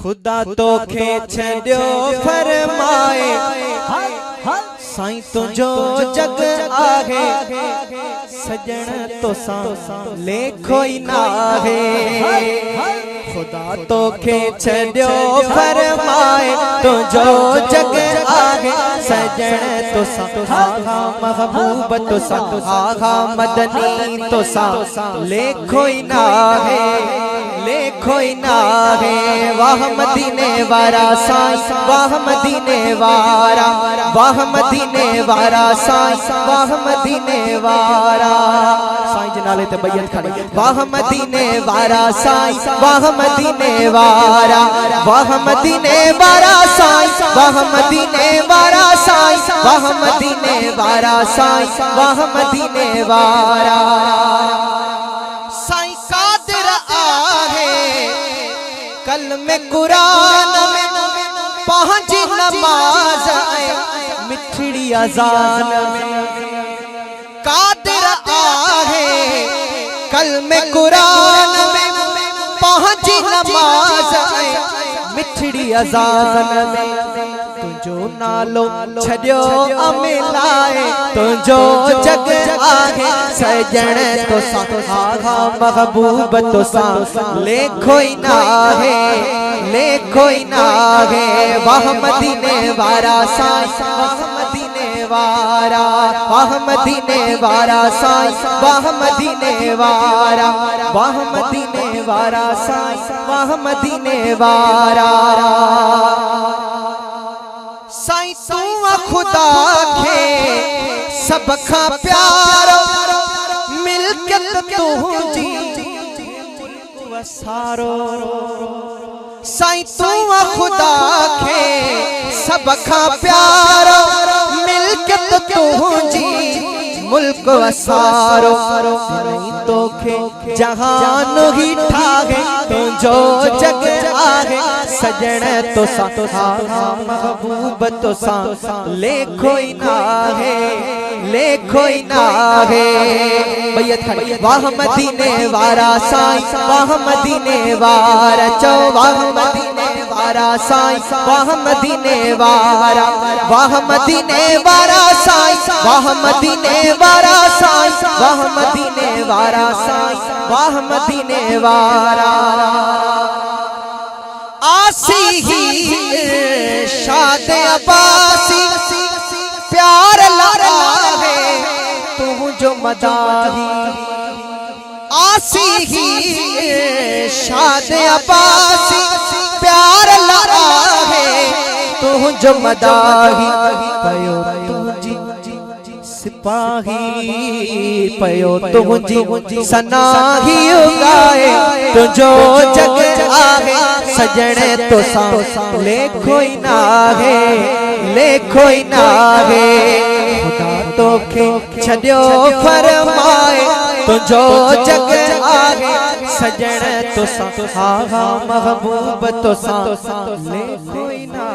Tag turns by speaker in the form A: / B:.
A: खुदा तो छड़ियो फरमाए साईं तुझो जग आहे सजण तो लेखो ही ना है। खुदा तो छड़ियो फरमाए तुझो जग आहे सजण तो आहा महबूब तो आहा मदनी तो लेखो ही ना है लेखो ही ना है। वाह मदीने वारा साईं वाह मदीने वारा वाह मदीने वारा साईं वाह मदीने वारा साईं जनाले ते बैयत खड़ी वाह मदीने वारा साईं वाह मदीने वारा वाह मदीने वारा साईं वाह मदीने वारा साईं वाह मदीने वारा साईं वाह मदीने वारा साईं कादिर आहे कल में कुरान में पहुंच नमाज मिठड़ी अजान में कादिर आहे कल में कुरान में पहुंच नमाज मिठड़ी अजान में तुझो नालो छड़ियो अमिलाए तुझो जग आहे सजण तो आहा महबूब तो लेखो ही ना है लेखो ही ना है। वाह मदीने वारा साईं वाह मदीने वारा वाह मदीने वारा साईं वाह मदीने वारा वाह मदीने वारा साईं वाह मदीने वारा साईं तू खुदा के सब खा प्यारो मिलकत तुझी वसारो साईं तू खुदा के सब खा प्यारो मिलकत तुझी मुल्क वसारो नहीं तो खे जहान ही ठागे तुझो जग आहे सजण तो आहा महबूब तो लेखो ही ना है लेखो ही ना है। बैयत खड़ी वाह मदीने वारा साईं वाह मदीने वारा चौ वाह मदीने वारा साईं वाह मदीने वारा वाह मदीने वारा साईं वाह मदीने वारा साईं वाह मदीने वारा साईं वाह मदीने वारा आसी ही शाद अब्बासी प्यार लगा है तू जो मदाही आसी ही शाद अब्बासी प्यार लगा है तू जो मदाही पयो तुझी सिपाही पयो तुझी सनाही उगाए तुझो जग आहे सजण तो लेखो ही ना है लेखो ही ना है। खुदा तो छड़ियो फरमाए तुझो जग आहे सजण तो आहा महबूब तो लेखो ही ना